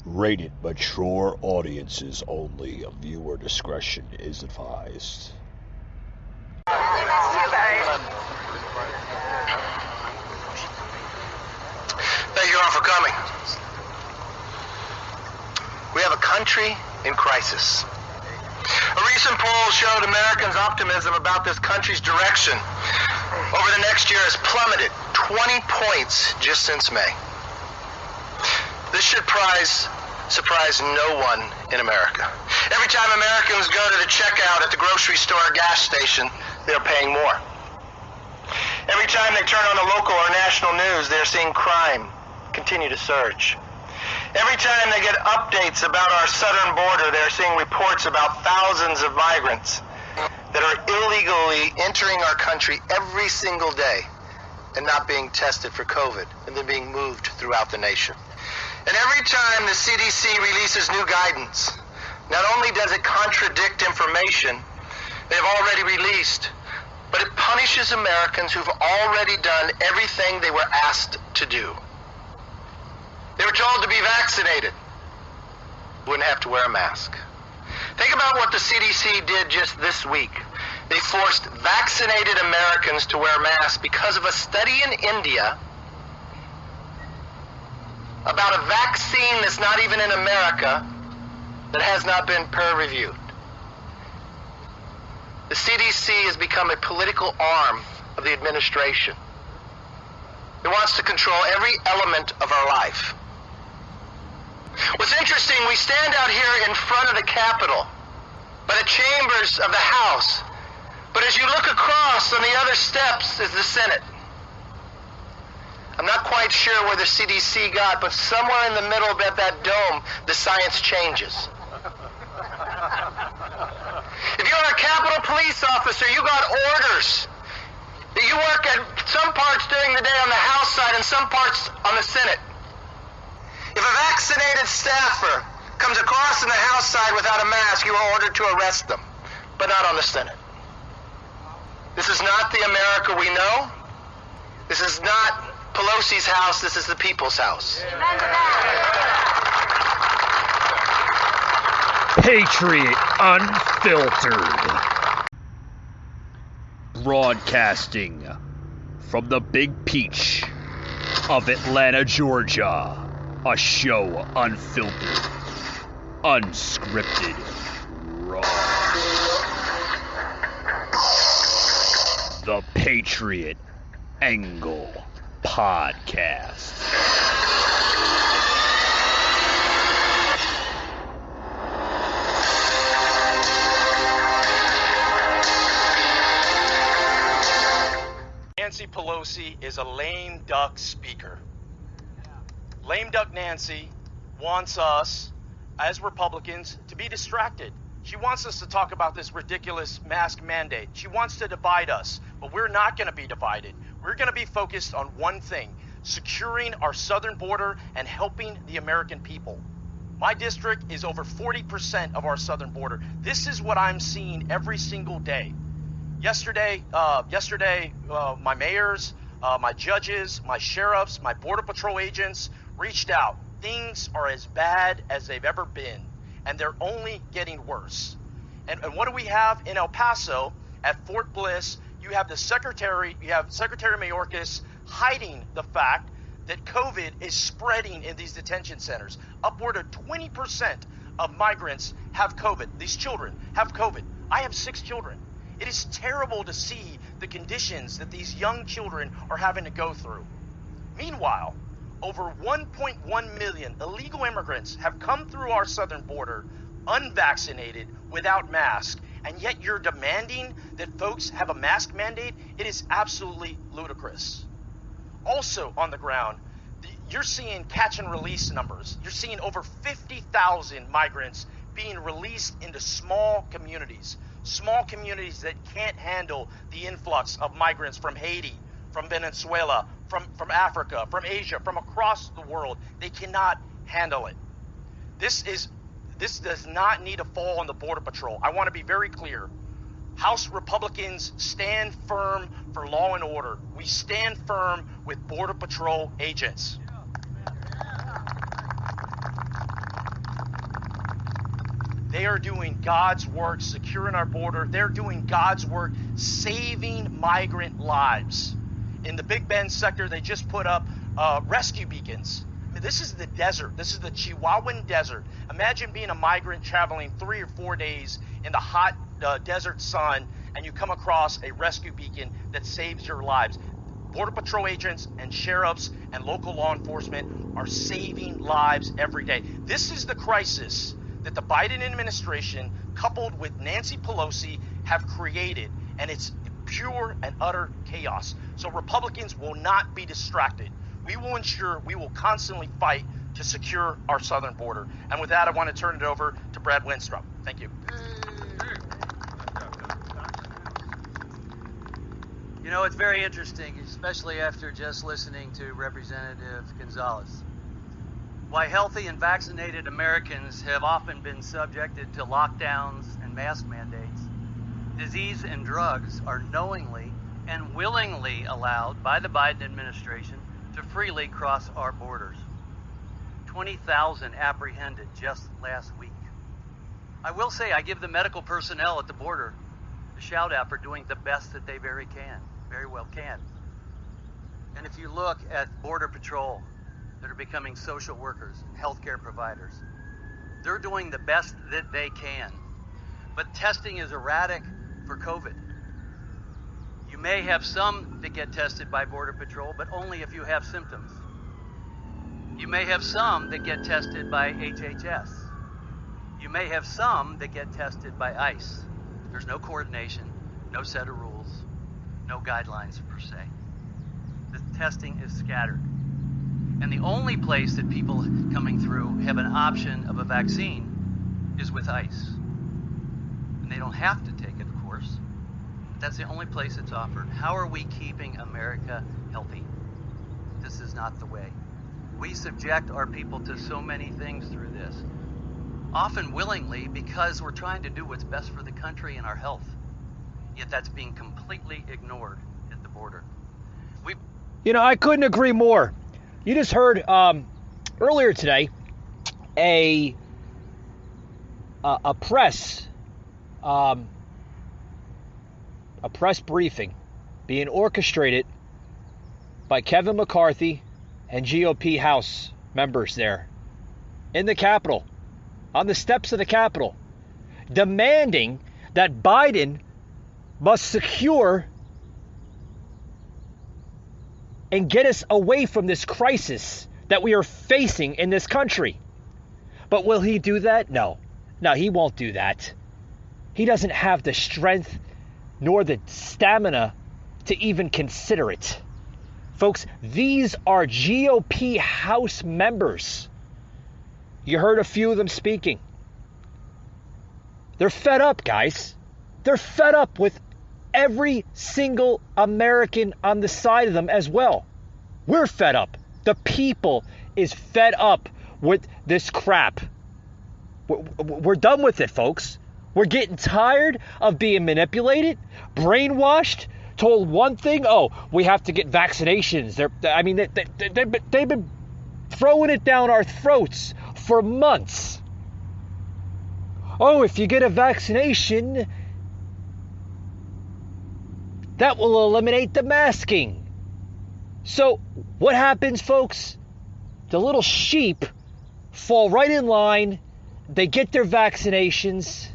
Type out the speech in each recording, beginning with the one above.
Rated mature audiences only. Viewer discretion is advised. Thank you all for coming. We have a country in crisis. A recent poll showed Americans' optimism about this country's direction over the next year has plummeted 20 points just since May. This should surprise no one in America. Every time Americans go to the checkout at the grocery store or gas station, they're paying more. Every time they turn on the local or national news, they're seeing crime continue to surge. Every time they get updates about our southern border, they're seeing reports about thousands of migrants that are illegally entering our country every single day and not being tested for COVID and then being moved throughout the nation. And every time the CDC releases new guidance, not only does it contradict information they've already released, but it punishes Americans who've already done everything they were asked to do. They were told to be vaccinated, wouldn't have to wear a mask. Think about what the CDC did just this week. They forced vaccinated Americans to wear masks because of a study in India about a vaccine that's not even in America that has not been peer-reviewed. The CDC has become a political arm of the administration. It wants to control every element of our life. What's interesting, we stand out here in front of the Capitol, by the chambers of the House, but as you look across on the other steps is the Senate. I'm not quite sure where the CDC got, but somewhere in the middle of that dome, the science changes. If you're a Capitol Police officer, you got orders. You work at some parts during the day on the House side and some parts on the Senate. If a vaccinated staffer comes across in the House side without a mask, you are ordered to arrest them, but not on the Senate. This is not the America we know. This is not Pelosi's house. This is the people's house. Patriot Unfiltered. Broadcasting from the Big Peach of Atlanta, Georgia. A show unfiltered, unscripted, raw. The Patriot Angle Podcast. Nancy Pelosi is a lame duck speaker. Lame duck Nancy wants us, as Republicans, to be distracted. She wants us to talk about this ridiculous mask mandate. She wants to divide us, but we're not going to be divided. We're going to be focused on one thing: securing our southern border and helping the American people. My district is over 40% of our southern border. This is what I'm seeing every single day. Yesterday, my mayors, my judges, my sheriffs, my Border Patrol agents reached out. Things are as bad as they've ever been, and they're only getting worse. And what do we have in El Paso at Fort Bliss? You have Secretary Mayorkas hiding the fact that COVID is spreading in these detention centers. Upward of 20% of migrants have COVID. These children have COVID. I have 6 children. It is terrible to see the conditions that these young children are having to go through. Meanwhile, over 1.1 million illegal immigrants have come through our southern border unvaccinated, without masks, and yet you're demanding that folks have a mask mandate? It is absolutely ludicrous. Also on the ground, you're seeing catch and release numbers. You're seeing over 50,000 migrants being released into small communities that can't handle the influx of migrants from Haiti, from Venezuela, from Africa, from Asia, from across the world. They cannot handle it. This does not need to fall on the Border Patrol. I want to be very clear. House Republicans stand firm for law and order. We stand firm with Border Patrol agents. They are doing God's work securing our border. They're doing God's work saving migrant lives. In the Big Bend sector, they just put up rescue beacons. I mean, this is the desert. This is the Chihuahuan desert. Imagine being a migrant traveling 3 or 4 days in the hot desert sun, and you come across a rescue beacon that saves your lives. Border Patrol agents and sheriffs and local law enforcement are saving lives every day. This is the crisis that the Biden administration, coupled with Nancy Pelosi, have created, and it's pure and utter chaos. So Republicans will not be distracted. We will ensure we will constantly fight to secure our southern border. And with that, I want to turn it over to Brad Winstrup. Thank you. You know, it's very interesting, especially after just listening to Representative Gonzalez. Why healthy and vaccinated Americans have often been subjected to lockdowns and mask mandates, disease and drugs are knowingly and willingly allowed by the Biden administration to freely cross our borders. 20,000 apprehended just last week. I will say I give the medical personnel at the border a shout out for doing the best that they very well can. And if you look at Border Patrol that are becoming social workers and healthcare providers, they're doing the best that they can. But testing is erratic for COVID. You may have some that get tested by Border Patrol, but only if you have symptoms. You may have some that get tested by HHS. You may have some that get tested by ICE. There's no coordination, no set of rules, no guidelines per se. The testing is scattered. And the only place that people coming through have an option of a vaccine is with ICE. And they don't have to take it, of course. But that's the only place it's offered. How are we keeping America healthy? This is not the way. We subject our people to so many things through this, often willingly because we're trying to do what's best for the country and our health. Yet that's being completely ignored at the border. You know, I couldn't agree more. You just heard earlier today a press briefing being orchestrated by Kevin McCarthy and GOP House members there in the Capitol, on the steps of the Capitol, demanding that Biden must secure and get us away from this crisis that we are facing in this country. But will he do that? No, he won't do that. He doesn't have the strength nor the stamina to even consider it. Folks, these are GOP House members. You heard a few of them speaking. They're fed up, guys. They're fed up with every single American on the side of them as well. We're fed up. The people is fed up with this crap. We're done with it, folks. We're getting tired of being manipulated, brainwashed, told one thing. Oh, we have to get vaccinations. They've been throwing it down our throats for months. Oh, if you get a vaccination, that will eliminate the masking. So what happens, folks? The little sheep fall right in line. They get their vaccinations.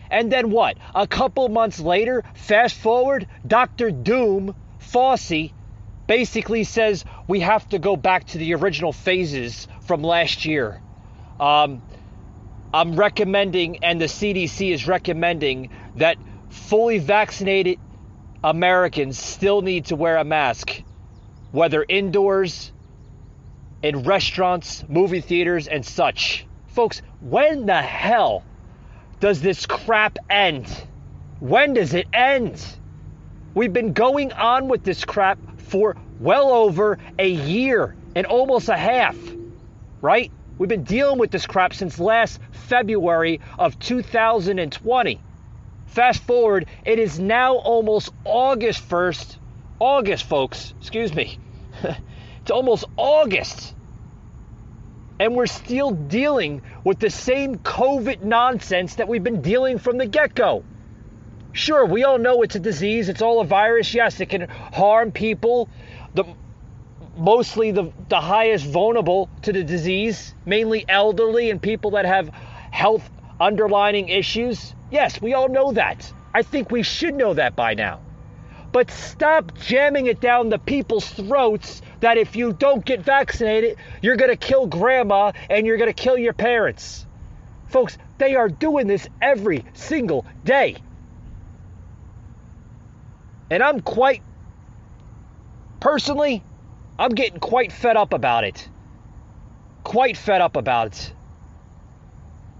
And then what? A couple months later, fast forward, Dr. Doom, Fauci, basically says we have to go back to the original phases from last year. I'm recommending, and the CDC is recommending, that fully vaccinated Americans still need to wear a mask, whether indoors, in restaurants, movie theaters, and such. Folks, when the hell does this crap end? When does it end? We've been going on with this crap for well over a year and almost a half, right? We've been dealing with this crap since last February of 2020. Fast forward, it is now almost August 1st. August, folks, excuse me. It's almost August. And we're still dealing with the same COVID nonsense that we've been dealing from the get-go. Sure, we all know it's a disease. It's all a virus. Yes, it can harm people. Mostly the highest vulnerable to the disease, mainly elderly and people that have health underlying issues. Yes, we all know that. I think we should know that by now. But stop jamming it down the people's throats that if you don't get vaccinated, you're going to kill grandma and you're going to kill your parents. Folks, they are doing this every single day. And I'm getting quite fed up about it. Quite fed up about it.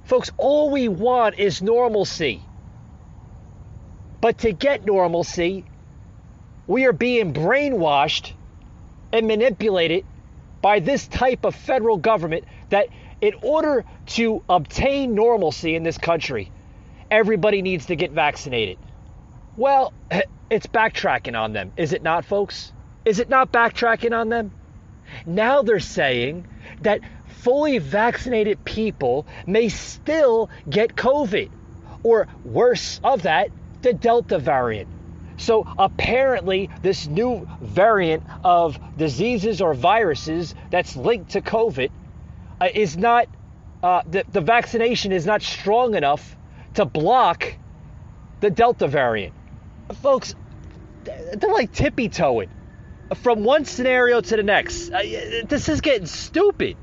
Folks, all we want is normalcy. But to get normalcy, we are being brainwashed and manipulated by this type of federal government that in order to obtain normalcy in this country, everybody needs to get vaccinated. Well, it's backtracking on them, is it not, folks? Is it not backtracking on them? Now they're saying that fully vaccinated people may still get COVID, or worse of that, the Delta variant. So apparently this new variant of diseases or viruses that's linked to COVID is not, the vaccination is not strong enough to block the Delta variant. Folks, they're like tippy-toeing from one scenario to the next. This is getting stupid.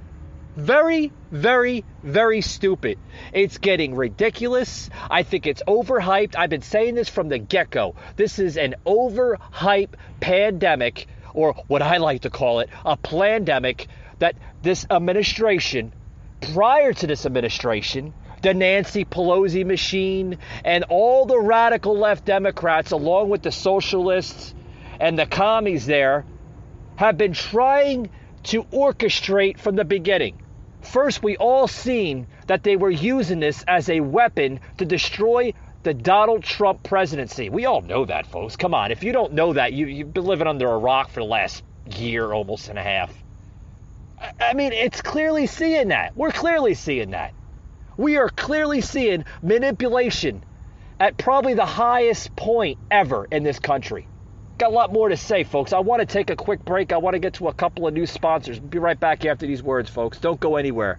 Very, very, very stupid. It's getting ridiculous. I think it's overhyped. I've been saying this from the get-go. This is an overhyped pandemic, or what I like to call it, a plandemic, that this administration, prior to this administration, the Nancy Pelosi machine, and all the radical left Democrats, along with the socialists and the commies there, have been trying to orchestrate from the beginning. First, we all seen that they were using this as a weapon to destroy the Donald Trump presidency. We all know that, folks. Come on. If you don't know that, you've been living under a rock for the last year, almost and a half. I mean, it's clearly seeing that. We're clearly seeing that. We are clearly seeing manipulation at probably the highest point ever in this country. Got a lot more to say, folks. I want to take a quick break. I want to get to a couple of new sponsors. Be right back after these words, folks. Don't go anywhere.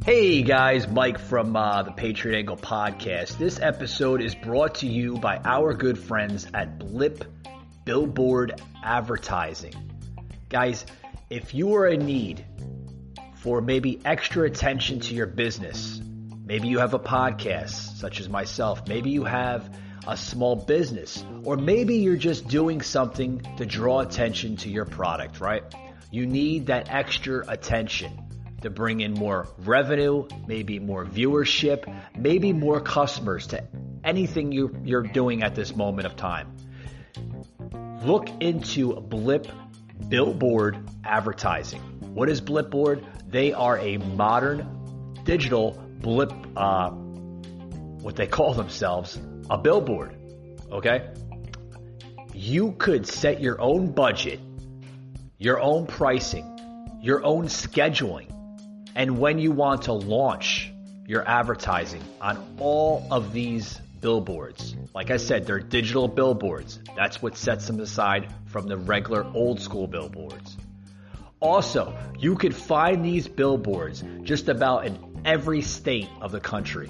Hey guys, Mike from the Patriot Angle podcast. This episode is brought to you by our good friends at Blip Billboard Advertising. Guys, if you are in need for maybe extra attention to your business, maybe you have a podcast, such as myself. Maybe you have a small business, or maybe you're just doing something to draw attention to your product, right? You need that extra attention to bring in more revenue, maybe more viewership, maybe more customers to anything you're doing at this moment of time. Look into Blip Billboard Advertising. What is Blipboard? They are a modern digital blip, what they call themselves, a billboard, okay? You could set your own budget, your own pricing, your own scheduling, and when you want to launch your advertising on all of these billboards. Like I said, they're digital billboards. That's what sets them aside from the regular old school billboards. Also, you could find these billboards just about in every state of the country.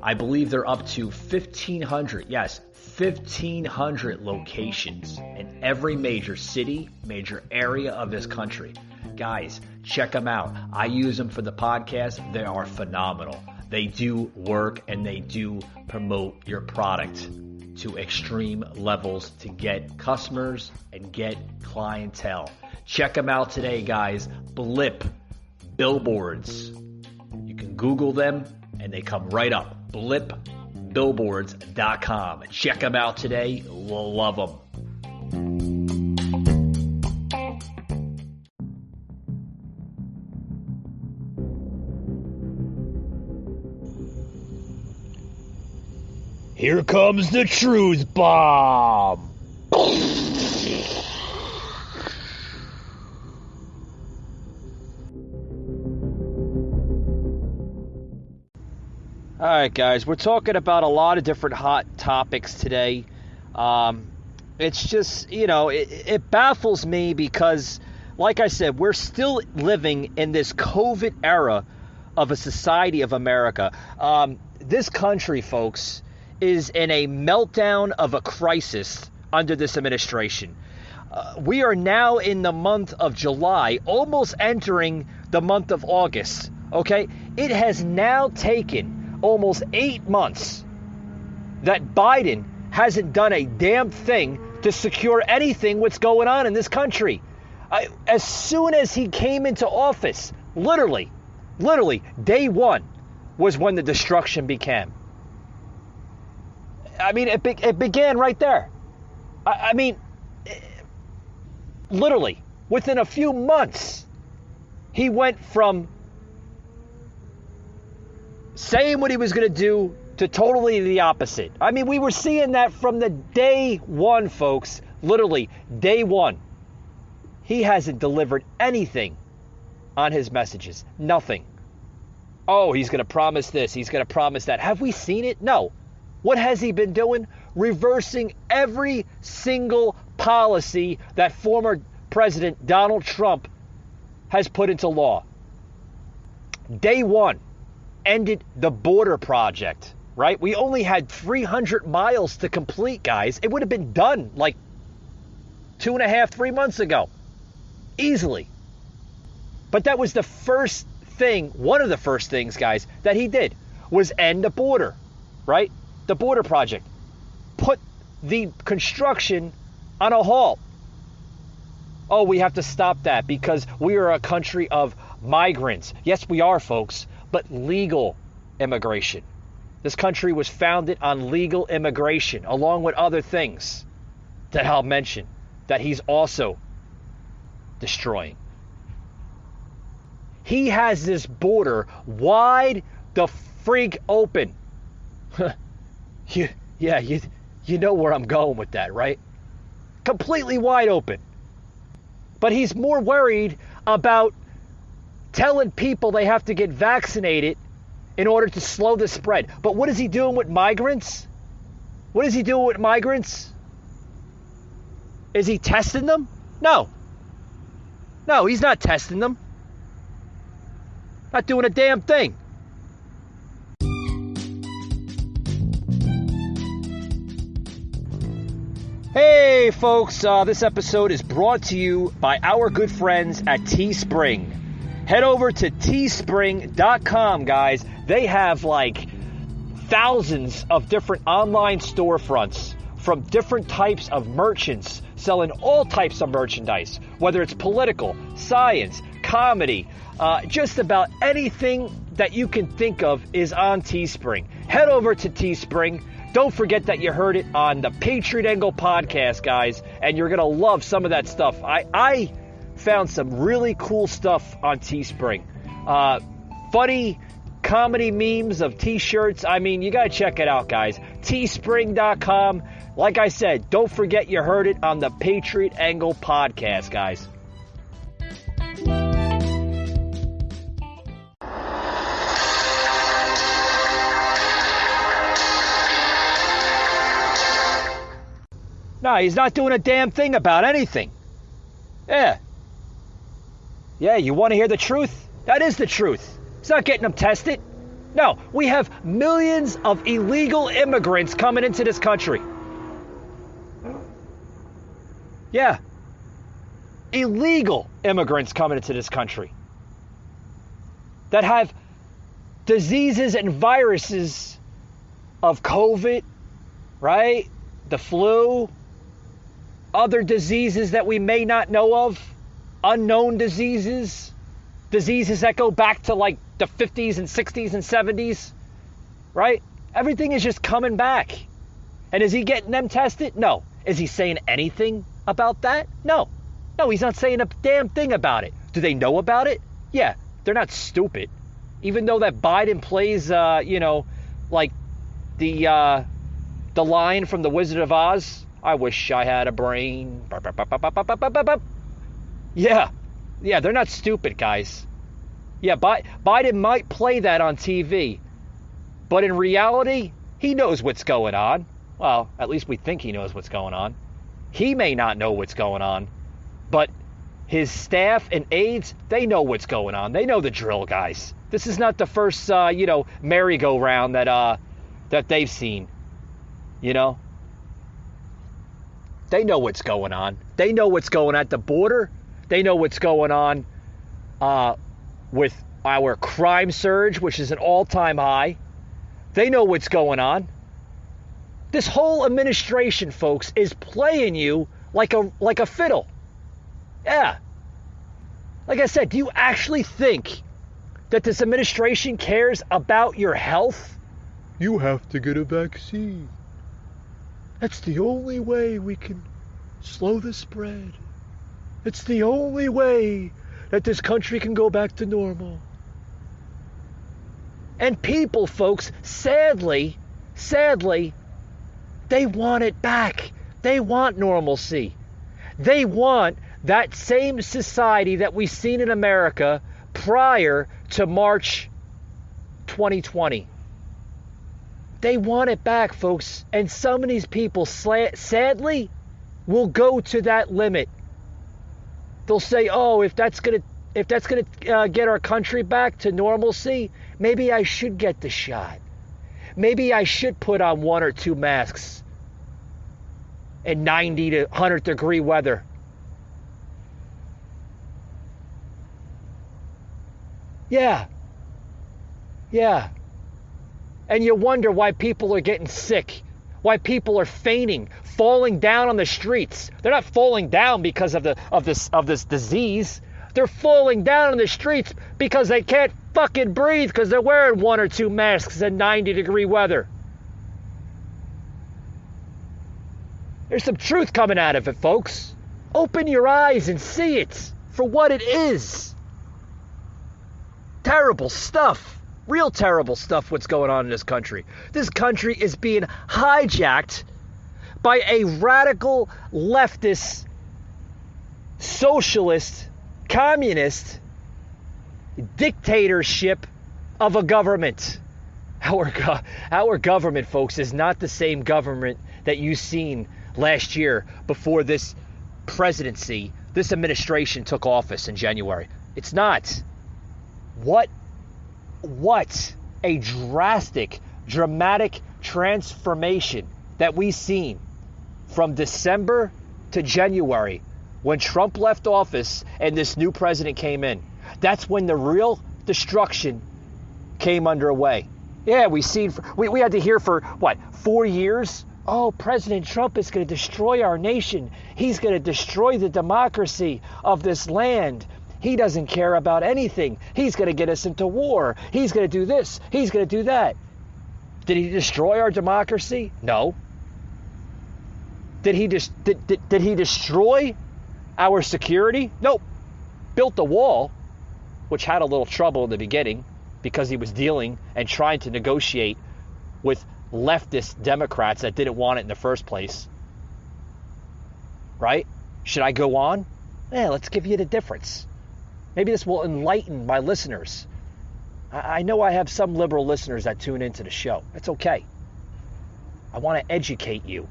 I believe they're up to 1,500, yes, 1,500 locations in every major city, major area of this country. Guys, check them out. I use them for the podcast. They are phenomenal. They do work and they do promote your product to extreme levels to get customers and get clientele. Check them out today, guys. Blip Billboards. You can Google them and they come right up. blipbillboards.com. Check them out today. You'll love them. Here comes the truth bomb. All right, guys, we're talking about a lot of different hot topics today. It's just, it baffles me because, like I said, we're still living in this COVID era of a society of America. This country, folks, is in a meltdown of a crisis under this administration. We are now in the month of July, almost entering the month of August, okay? It has now taken almost 8 months that Biden hasn't done a damn thing to secure anything what's going on in this country. As soon as he came into office, literally, day one was when the destruction began. I mean, it began right there. Literally, within a few months, he went from saying what he was going to do to totally the opposite. I mean, we were seeing that from the day one, folks. Literally, day one. He hasn't delivered anything on his messages. Nothing. Oh, he's going to promise this. He's going to promise that. Have we seen it? No. What has he been doing? Reversing every single policy that former President Donald Trump has put into law. Day one ended the border project, right? We only had 300 miles to complete, guys. It would have been done like 2.5, 3 months ago. Easily. But that was the first thing, one of the first things, guys, that he did was end the border, right? The border project. Put the construction on a halt. Oh, we have to stop that because we are a country of migrants. Yes, we are, folks, but legal immigration. This country was founded on legal immigration, along with other things that I'll mention that he's also destroying. He has this border wide the freak open. You know where I'm going with that, right? Completely wide open. But he's more worried about telling people they have to get vaccinated in order to slow the spread. But what is he doing with migrants? What is he doing with migrants? Is he testing them? No. No, he's not testing them. Not doing a damn thing. Hey folks, this episode is brought to you by our good friends at Teespring. Head over to teespring.com, guys. They have like thousands of different online storefronts from different types of merchants selling all types of merchandise, whether it's political, science, comedy, just about anything that you can think of is on Teespring. Head over to Teespring. Don't forget that you heard it on the Patriot Angle podcast, guys, and you're going to love some of that stuff. I found some really cool stuff on Teespring. Funny comedy memes of t-shirts. I mean, you got to check it out, guys. Teespring.com. Like I said, don't forget you heard it on the Patriot Angle podcast, guys. No, he's not doing a damn thing about anything. Yeah, you want to hear the truth? That is the truth. It's not getting them tested. No, we have millions of illegal immigrants coming into this country. Yeah. Illegal immigrants coming into this country that have diseases and viruses of COVID, right? The flu, other diseases that we may not know of, unknown diseases that go back to like the 50s and 60s and 70s, right? Everything is just coming back. And is he getting them tested? No. Is he saying anything about that? No. No, he's not saying a damn thing about it. Do they know about it? Yeah, they're not stupid. Even though that Biden plays, like the line from The Wizard of Oz, I wish I had a brain. Yeah, they're not stupid, guys. Yeah, Biden might play that on TV, But in reality, he knows what's going on. Well, at least we think he knows what's going on. He may not know what's going on, but his staff and aides, they know what's going on. They know the drill, guys. This is not the first, merry-go-round that they've seen. You know? They know what's going on. They know what's going on at the border. They know what's going on with our crime surge, which is an all-time high. They know what's going on. This whole administration, folks, is playing you like a fiddle. Yeah. Like I said, do you actually think that this administration cares about your health? You have to get a vaccine. That's the only way we can slow the spread. It's the only way that this country can go back to normal. And people, folks, sadly, they want it back. They want normalcy. They want that same society that we've seen in America prior to March 2020. They want it back, folks. And some of these people, sadly, will go to that limit. They'll say, oh, if that's gonna get our country back to normalcy, maybe I should get the shot. Maybe I should put on 1 or 2 masks in 90 to 100 degree weather. Yeah. And you wonder why people are getting sick, why people are fainting, falling down on the streets. They're not falling down because of this disease. They're falling down on the streets because they can't fucking breathe because they're wearing 1 or 2 masks in 90 degree weather. There's some truth coming out of it, folks. Open your eyes and see it for what it is. Terrible stuff. Real terrible stuff what's going on in this country. This country is being hijacked by a radical leftist, socialist, communist dictatorship of a government. Our government, folks, is not the same government that you've seen last year before this presidency, this administration took office in January. It's not. What a dramatic transformation that we've seen from December to January when Trump left office and this new president came in. That's when the real destruction came underway. Yeah, we had to hear for 4 years? Oh, President Trump is going to destroy our nation. He's going to destroy the democracy of this land. He doesn't care about anything. He's going to get us into war. He's going to do this. He's going to do that. Did he destroy our democracy? No. Did he destroy our security? Nope. Built the wall, which had a little trouble in the beginning because he was dealing and trying to negotiate with leftist Democrats that didn't want it in the first place. Right? Should I go on? Yeah, let's give you the difference. Maybe this will enlighten my listeners. I know I have some liberal listeners that tune into the show. That's okay. I want to educate you.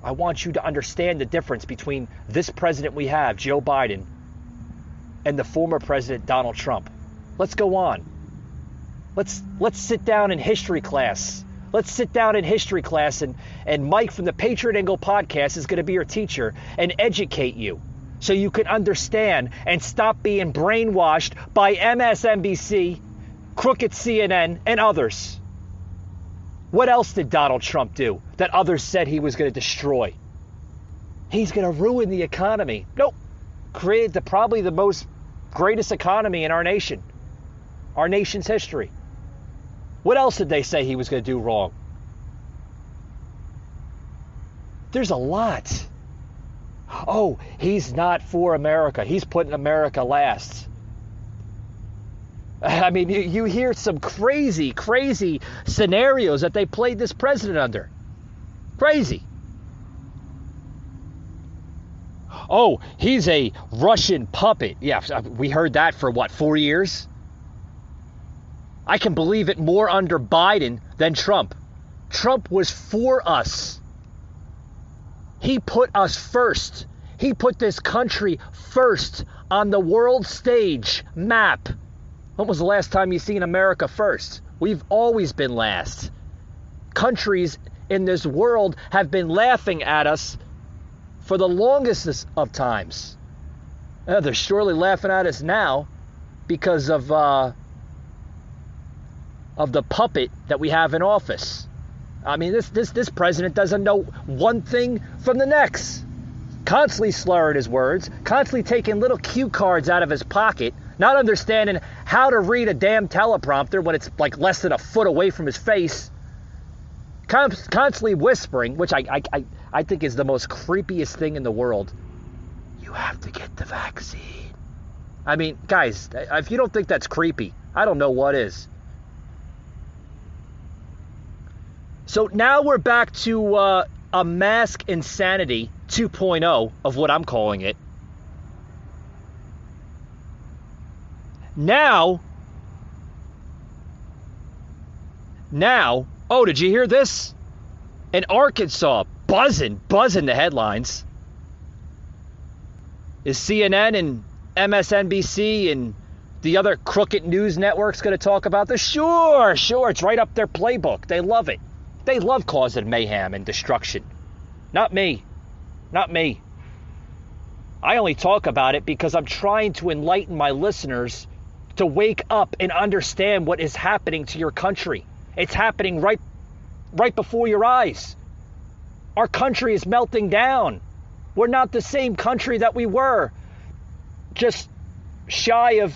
I want you to understand the difference between this president we have, Joe Biden, and the former president, Donald Trump. Let's go on. Let's sit down in history class. Let's sit down in history class and Mike from the Patriot Angle podcast is going to be your teacher and educate you so you can understand and stop being brainwashed by MSNBC, crooked CNN, and others. What else did Donald Trump do that others said he was going to destroy? He's going to ruin the economy. Nope. Created probably the most greatest economy in our nation, our nation's history. What else did they say he was going to do wrong? There's a lot. Oh, he's not for America. He's putting America last. I mean, you hear some crazy scenarios that they played this president under. Crazy. Oh, he's a Russian puppet. Yeah, we heard that for 4 years? I can believe it more under Biden than Trump. Trump was for us. He put us first. He put this country first on the world stage map. When was the last time you seen America first? We've always been last. Countries in this world have been laughing at us for the longest of times. They're surely laughing at us now because of the puppet that we have in office. I mean, this president doesn't know one thing from the next. Constantly slurring his words, constantly taking little cue cards out of his pocket, not understanding how to read a damn teleprompter when it's like less than a foot away from his face. Constantly whispering, which I think is the most creepiest thing in the world. You have to get the vaccine. I mean, guys, if you don't think that's creepy, I don't know what is. So now we're back to a mask insanity 2.0 of what I'm calling it. Now, oh, did you hear this? In Arkansas, buzzing the headlines. Is CNN and MSNBC and the other crooked news networks going to talk about this? Sure, it's right up their playbook. They love it. They love causing mayhem and destruction. Not me. I only talk about it because I'm trying to enlighten my listeners to wake up and understand what is happening to your country. It's happening right before your eyes. Our country is melting down. We're not the same country that we were just shy of,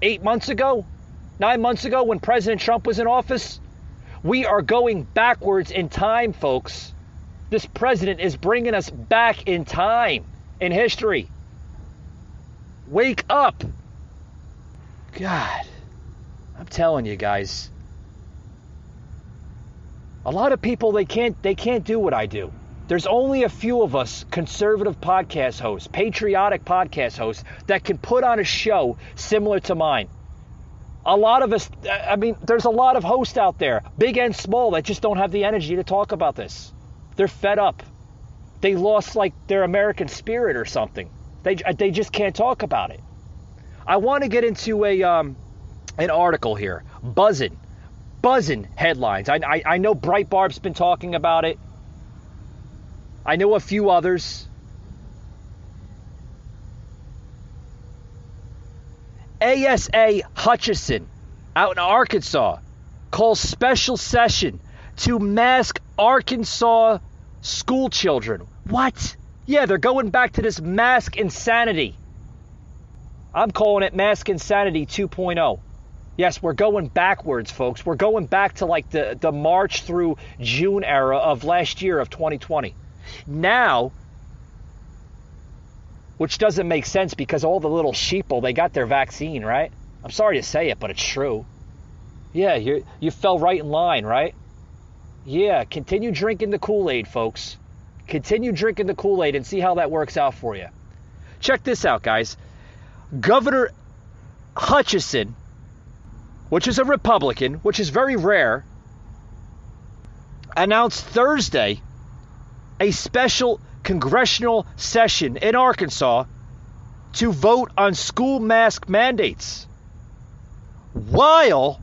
8 months ago? 9 months ago when President Trump was in office? We are going backwards in time, folks. This president is bringing us back in time, in history. Wake up. God, I'm telling you guys. A lot of people, they can't do what I do. There's only a few of us conservative podcast hosts, patriotic podcast hosts, that can put on a show similar to mine. A lot of us, I mean, there's a lot of hosts out there, big and small, that just don't have the energy to talk about this. They're fed up. They lost like their American spirit or something. They just can't talk about it. I want to get into an article here. Buzzing headlines. I know Breitbart's been talking about it. I know a few others. ASA Hutchison out in Arkansas calls special session to mask Arkansas school children. What? Yeah, they're going back to this mask insanity. I'm calling it mask insanity 2.0. Yes, we're going backwards, folks. We're going back to like the March through June era of last year of 2020. Now, which doesn't make sense because all the little sheeple, they got their vaccine, right? I'm sorry to say it, but it's true. Yeah, you fell right in line, right? Yeah, continue drinking the Kool-Aid, folks. Continue drinking the Kool-Aid and see how that works out for you. Check this out, guys. Governor Hutchison, which is a Republican, which is very rare, announced Thursday a special congressional session in Arkansas to vote on school mask mandates, while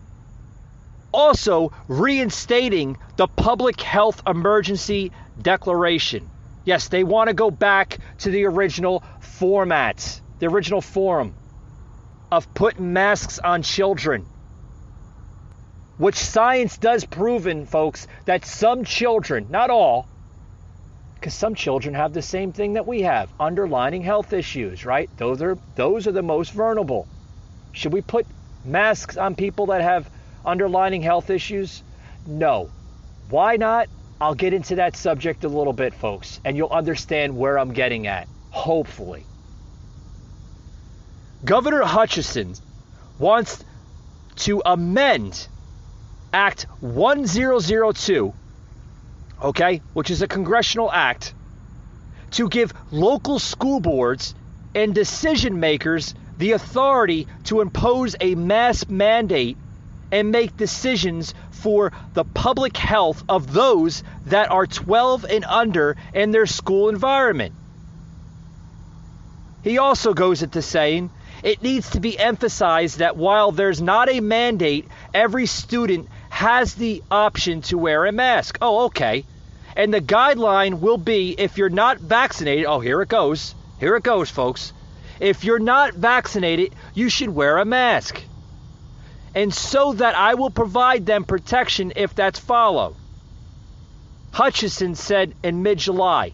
also reinstating the public health emergency declaration. Yes, they want to go back to the original format, the original form of putting masks on children, which science does proven, folks, that some children, not all, because some children have the same thing that we have, underlying health issues, right? Those are the most vulnerable. Should we put masks on people that have underlying health issues? No. Why not? I'll get into that subject a little bit, folks, and you'll understand where I'm getting at, hopefully. Governor Hutchison wants to amend Act 1002, okay, which is a congressional act, to give local school boards and decision makers the authority to impose a mask mandate and make decisions for the public health of those that are 12 and under in their school environment. He also goes into saying it needs to be emphasized that while there's not a mandate, every student has the option to wear a mask. Oh, okay. And the guideline will be if you're not vaccinated. Oh, here it goes. Here it goes, folks. If you're not vaccinated, you should wear a mask. And so that I will provide them protection if that's followed. Hutchison said in mid-July.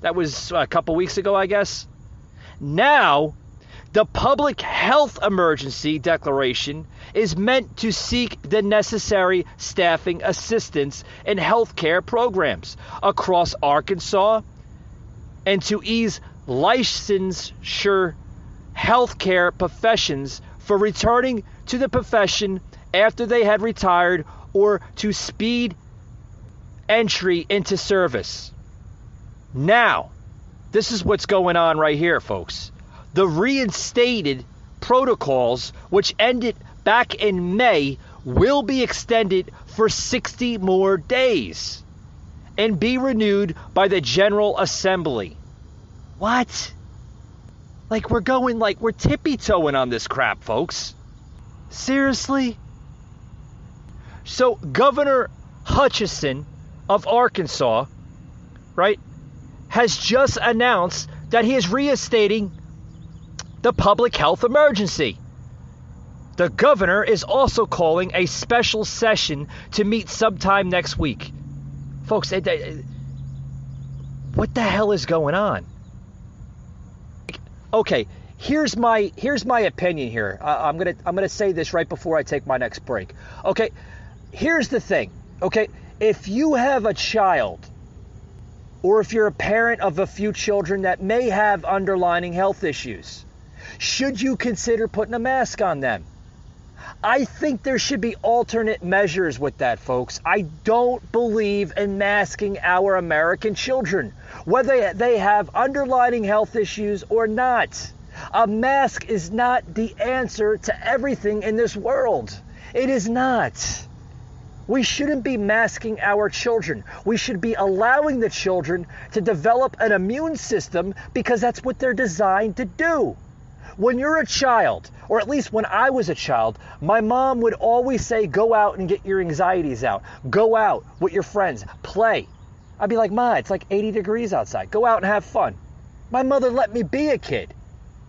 That was a couple weeks ago, I guess. Now, the public health emergency declaration is meant to seek the necessary staffing assistance in healthcare programs across Arkansas and to ease licensure healthcare professions for returning to the profession after they had retired or to speed entry into service. Now, this is what's going on right here, folks. The reinstated protocols, which ended back in May, will be extended for 60 more days and be renewed by the General Assembly. What? We're tippy-toeing on this crap, folks. Seriously? So Governor Hutchison of Arkansas, right, has just announced that he is reinstating the public health emergency. The governor is also calling a special session to meet sometime next week. Folks, what the hell is going on? Okay, here's my opinion here. I'm gonna say this right before I take my next break. Okay, here's the thing. Okay, if you have a child, or if you're a parent of a few children that may have underlying health issues, should you consider putting a mask on them? I think there should be alternate measures with that, folks. I don't believe in masking our American children, whether they have underlying health issues or not. A mask is not the answer to everything in this world. It is not. We shouldn't be masking our children. We should be allowing the children to develop an immune system because that's what they're designed to do. When you're a child, or at least when I was a child, my mom would always say, go out and get your anxieties out. Go out with your friends. Play. I'd be like, Ma, it's like 80 degrees outside. Go out and have fun. My mother let me be a kid.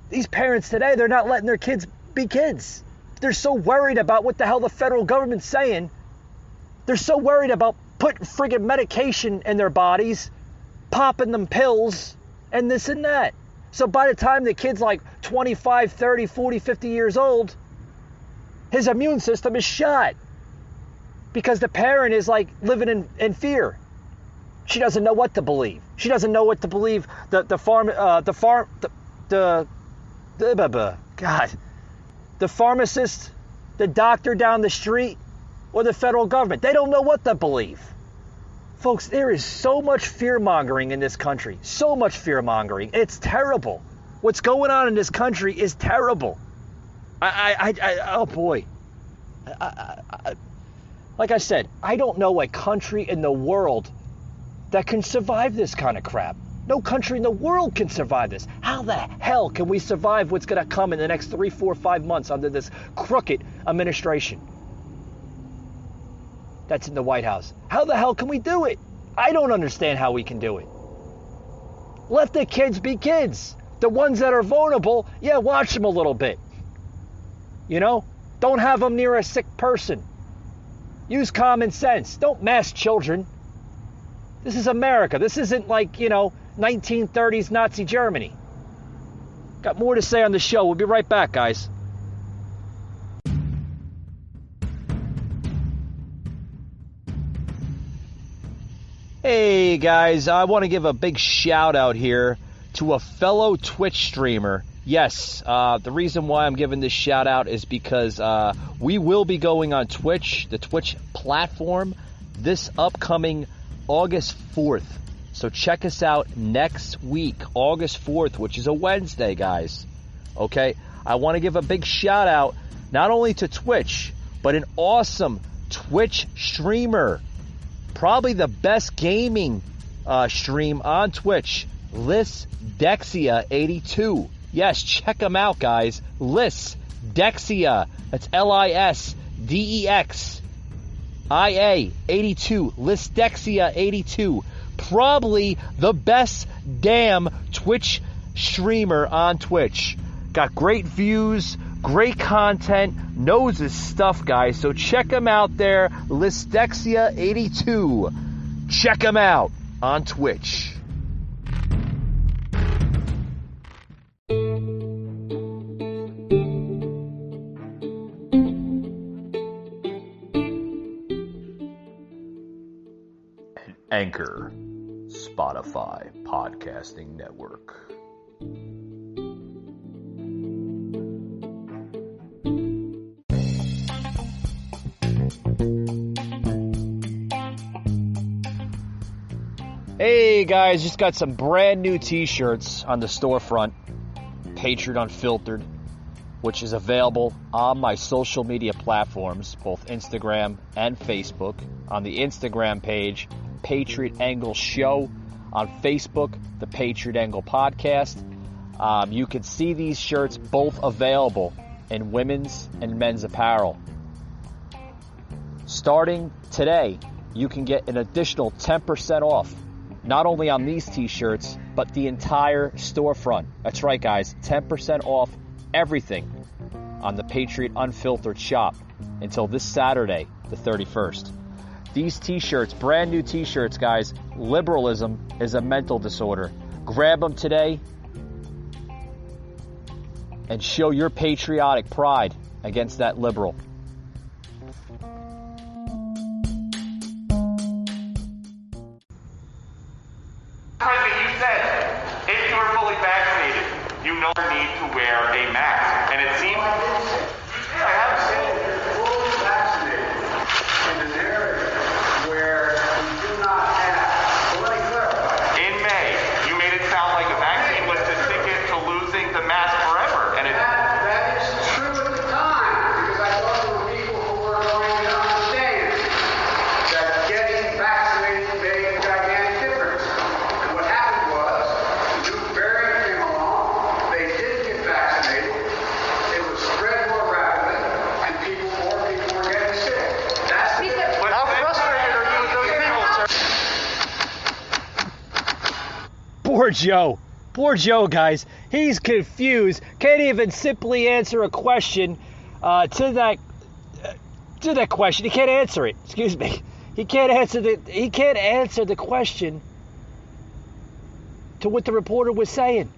These parents today, they're not letting their kids be kids. They're so worried about what the hell the federal government's saying. They're so worried about putting friggin' medication in their bodies, popping them pills, and this and that. So by the time the kid's like 25, 30, 40, 50 years old, his immune system is shot. Because the parent is like living in fear. She doesn't know what to believe. She doesn't know what to believe. The pharmacist, the doctor down the street, or the federal government. They don't know what to believe. Folks, there is so much fear-mongering in this country. So much fear-mongering. It's terrible. What's going on in this country is terrible. Oh boy. Like I said, I don't know a country in the world that can survive this kind of crap. No country in the world can survive this. How the hell can we survive what's going to come in the next 3, 4, 5 months under this crooked administration that's in the White House? How the hell can we do it? I don't understand how we can do it. Let the kids be kids. The ones that are vulnerable, yeah, watch them a little bit. You know? Don't have them near a sick person. Use common sense. Don't mask children. This is America. This isn't like, 1930s Nazi Germany. Got more to say on the show. We'll be right back, guys. Hey guys, I want to give a big shout out here to a fellow Twitch streamer. Yes, the reason why I'm giving this shout out is because we will be going on Twitch, the Twitch platform, this upcoming August 4th. So check us out next week, August 4th, which is a Wednesday, guys. okay? I want to give a big shout out not only to Twitch, but an awesome Twitch streamer. Probably the best gaming stream on Twitch, Dexia82. Yes, check him out, guys. Dexia. That's LISDEXIA 82. Dexia 82. Probably the best damn Twitch streamer on Twitch. Got great views, great content, knows his stuff, guys. So check him out there, Dexia 82. Check him out on Twitch. Anchor, Spotify Podcasting Network. Hey guys, just got some brand new t-shirts on the storefront, Patriot Unfiltered, which is available on my social media platforms, both Instagram and Facebook. On the Instagram page, Patriot Angle Show. On Facebook, the Patriot Angle Podcast. You can see these shirts both available in women's and men's apparel. Starting today, you can get an additional 10% off, not only on these t-shirts, but the entire storefront. That's right, guys, 10% off everything on the Patriot Unfiltered shop until this Saturday, the 31st. These t-shirts, brand new t-shirts, guys. Liberalism is a mental disorder. Grab them today and show your patriotic pride against that liberal. President, you said if you are fully vaccinated, you no longer need to wear a mask. And it seems I haven't seen fully vaccinated in an area where we do not have. So let me clarify. in May, you made it sound like a vaccine was the ticket to losing the mask forever. And it That is true at the time, because I thought there were people who were going to understand that getting vaccinated made a gigantic difference. And what happened was, the new variant came along, they didn't get vaccinated, it was spread more rapidly, and more people were getting sick. That's the difference. How frustrated are you with those people, sir? Poor Joe, guys. He's confused. Can't even simply answer a question to that question. He can't answer it. Excuse me. He can't answer the question to what the reporter was saying.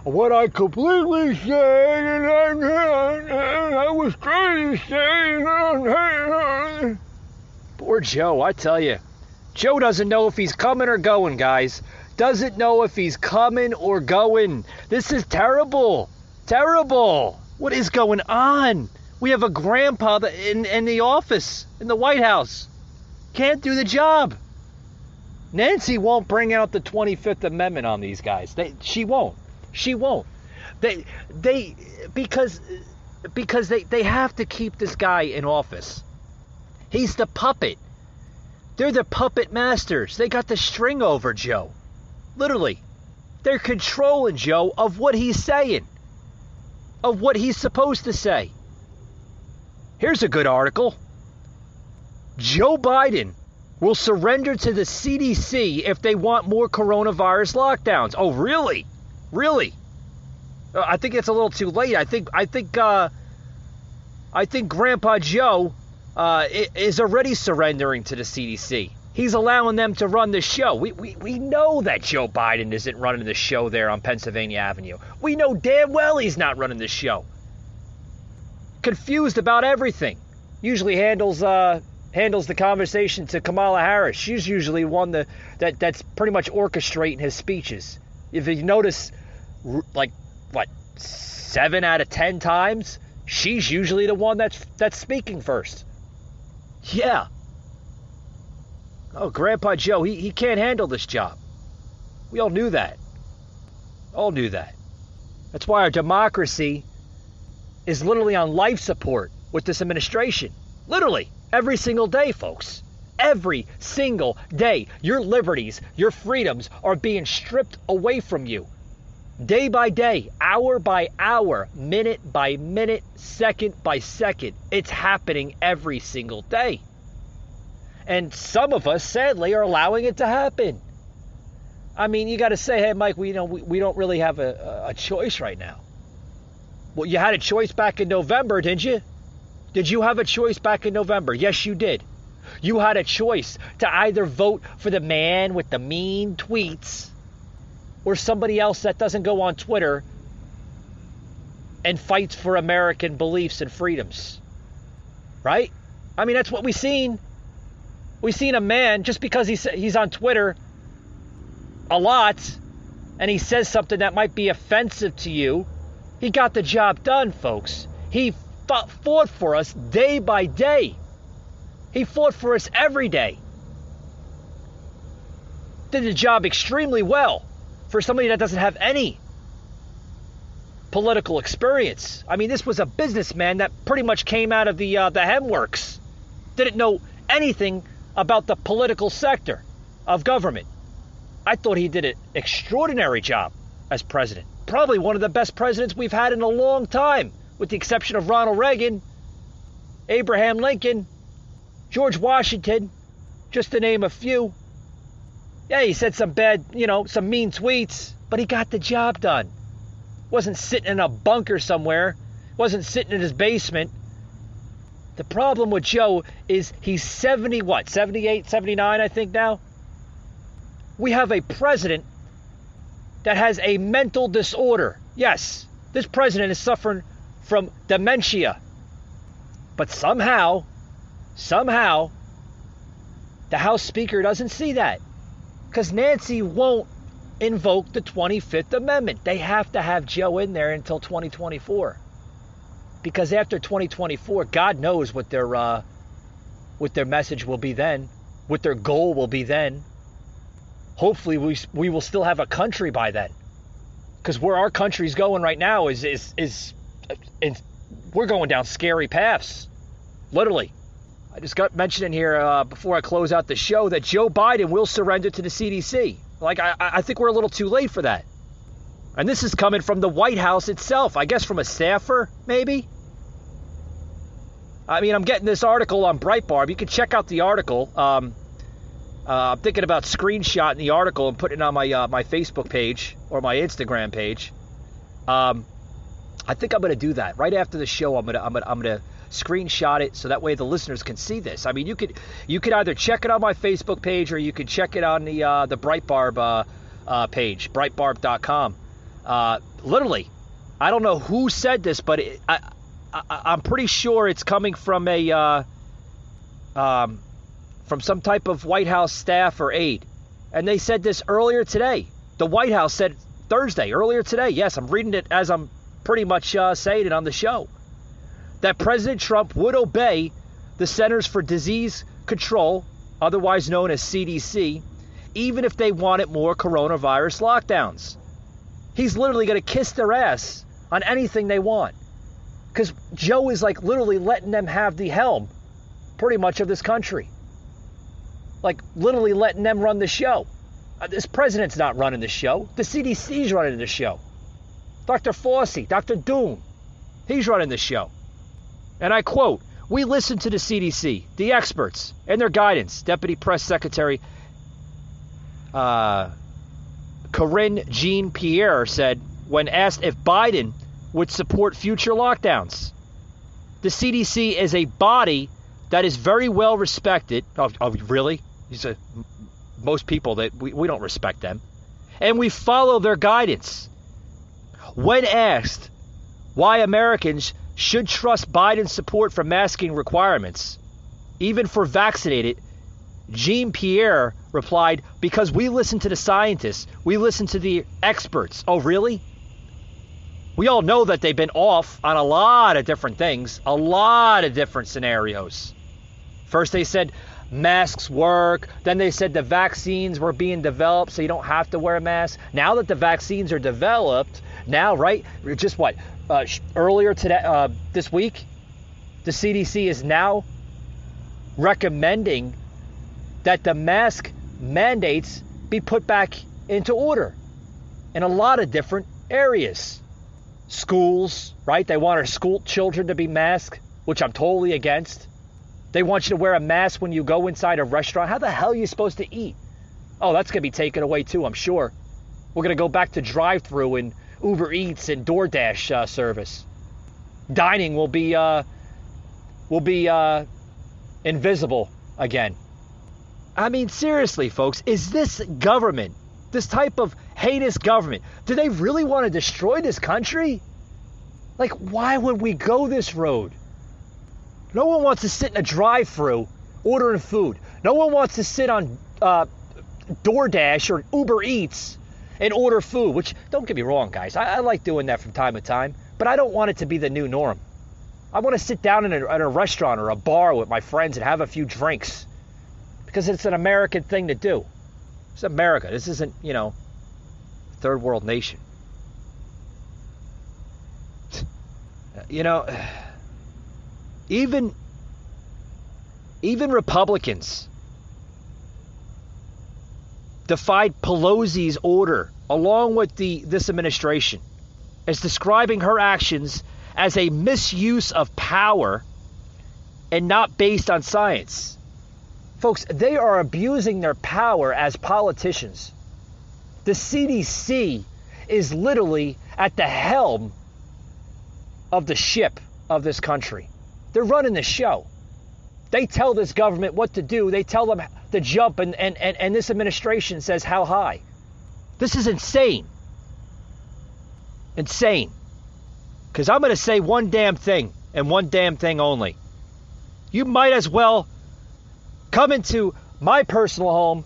What I completely said, and I was trying to say. Poor Joe, I tell you. Joe doesn't know if he's coming or going, guys. Doesn't know if he's coming or going. This is terrible. Terrible. What is going on? We have a grandpa in the office, in the White House. Can't do the job. Nancy won't bring out the 25th Amendment on these guys. She won't. She won't. Because they have to keep this guy in office. He's the puppet. They're the puppet masters. They got the string over Joe. Literally. They're controlling Joe of what he's saying. Of what he's supposed to say. Here's a good article. Joe Biden will surrender to the CDC if they want more coronavirus lockdowns. Oh, really? Really? I think it's a little too late. I think Grandpa Joe is already surrendering to the CDC. He's allowing them to run the show. We know that Joe Biden isn't running the show there on Pennsylvania Avenue. We know damn well he's not running the show. Confused about everything. Usually handles the conversation to Kamala Harris. She's usually one that's pretty much orchestrating his speeches. If you notice, like, 7 out of 10 times, she's usually the one that's speaking first. Yeah. Oh, Grandpa Joe, he can't handle this job. We all knew that. All knew that. That's why our democracy is literally on life support with this administration. Literally, every single day, folks. Every single day, your liberties, your freedoms are being stripped away from you. Day by day, hour by hour, minute by minute, second by second. It's happening every single day. And some of us, sadly, are allowing it to happen. I mean, you got to say, hey, Mike, we don't really have a choice right now. Well, you had a choice back in November, didn't you? Did you have a choice back in November? Yes, you did. You had a choice to either vote for the man with the mean tweets or somebody else that doesn't go on Twitter and fights for American beliefs and freedoms. Right? I mean, that's what we've seen. We've seen a man, just because he's on Twitter a lot and he says something that might be offensive to you, he got the job done, folks. He fought for us day by day. He fought for us every day. Did the job extremely well for somebody that doesn't have any political experience. I mean, this was a businessman that pretty much came out of the hem works. Didn't know anything about the political sector of government. I thought he did an extraordinary job as president. Probably one of the best presidents we've had in a long time, with the exception of Ronald Reagan, Abraham Lincoln, George Washington, just to name a few. Yeah, he said some bad, some mean tweets, but he got the job done. Wasn't sitting in a bunker somewhere. Wasn't sitting in his basement. The problem with Joe is he's 78, 79, I think now. We have a president that has a mental disorder. Yes, this president is suffering from dementia. But somehow, the House Speaker doesn't see that. Because Nancy won't invoke the 25th Amendment. They have to have Joe in there until 2024. Because after 2024, God knows what their message will be then, what their goal will be then. Hopefully we will still have a country by then. Because where our country's going right now is we're going down scary paths. Literally. I just got mentioned in here before I close out the show that Joe Biden will surrender to the CDC. Like, I think we're a little too late for that. And this is coming from the White House itself. I guess from a staffer, maybe? I mean, I'm getting this article on Breitbart. You can check out the article. I'm thinking about screenshotting the article and putting it on my Facebook page or my Instagram page. I think I'm going to do that right after the show. I'm gonna screenshot it so that way the listeners can see this. I mean, you could either check it on my Facebook page or you could check it on the Breitbart page, Breitbart.com. Literally, I don't know who said this, but I'm pretty sure it's coming from from some type of White House staff or aide. And they said this earlier today. The White House said Thursday, earlier today. Yes, I'm reading it as I'm pretty much saying it on the show. That President Trump would obey the Centers for Disease Control, otherwise known as CDC, even if they wanted more coronavirus lockdowns. He's literally going to kiss their ass on anything they want. Because Joe is like literally letting them have the helm, pretty much, of this country. Like literally letting them run the show. This president's not running the show. The CDC's running the show. Dr. Fauci, Dr. Doom, he's running the show. And I quote, "We listen to the CDC, the experts, and their guidance," Deputy Press Secretary Karine Jean-Pierre said when asked if Biden would support future lockdowns. The CDC is a body that is very well respected. Oh, really? Most people that we don't respect them. And we follow their guidance. When asked why Americans should trust Biden's support for masking requirements, even for vaccinated, Jean-Pierre replied, "Because we listen to the scientists. We listen to the experts." Oh, really? We all know that they've been off on a lot of different things, a lot of different scenarios. First they said masks work. Then they said the vaccines were being developed so you don't have to wear a mask. Now that the vaccines are developed, Now, right? Just what? Earlier today, this week, the CDC is now recommending that the mask mandates be put back into order in a lot of different areas. Schools, right? They want our school children to be masked, which I'm totally against. They want you to wear a mask when you go inside a restaurant. How the hell are you supposed to eat? Oh, that's going to be taken away too, I'm sure. We're going to go back to drive-thru and Uber Eats and DoorDash service. Dining will be invisible again. I mean, seriously, folks, is this government, this type of heinous government, do they really want to destroy this country? Like, why would we go this road? No one wants to sit in a drive-thru ordering food. No one wants to sit on DoorDash or Uber Eats and order food, which, don't get me wrong, guys. I like doing that from time to time, but I don't want it to be the new norm. I want to sit down in a restaurant or a bar with my friends and have a few drinks because it's an American thing to do. It's America. This isn't, third world nation. Even Republicans defied Pelosi's order along with this administration as describing her actions as a misuse of power and not based on science. Folks, they are abusing their power as politicians. The CDC is literally at the helm of the ship of this country. They're running the show. They tell this government what to do. They tell them to jump, and this administration says how high. This is insane. Insane. Because I'm going to say one damn thing, and one damn thing only. You might as well come into my personal home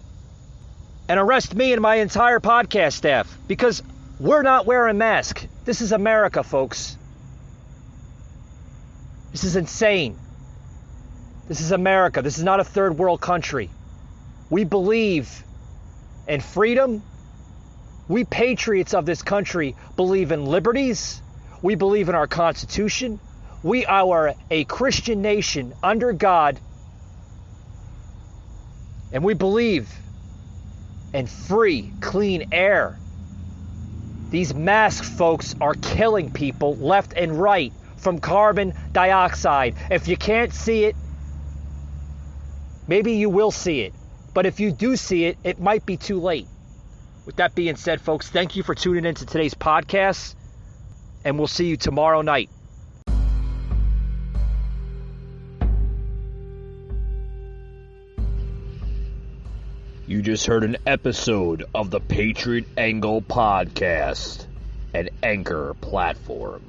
and arrest me and my entire podcast staff, because we're not wearing masks. This is America, folks. This is insane. This is America. This is not a third world country. We believe in freedom. We patriots of this country believe in liberties. We believe in our Constitution. We are a Christian nation under God. And we believe in free, clean air. These masks, folks, are killing people left and right from carbon dioxide. If you can't see it, maybe you will see it. But if you do see it, it might be too late. With that being said, folks, thank you for tuning in to today's podcast, and we'll see you tomorrow night. You just heard an episode of the Patriot Angle Podcast, an Anchor platform.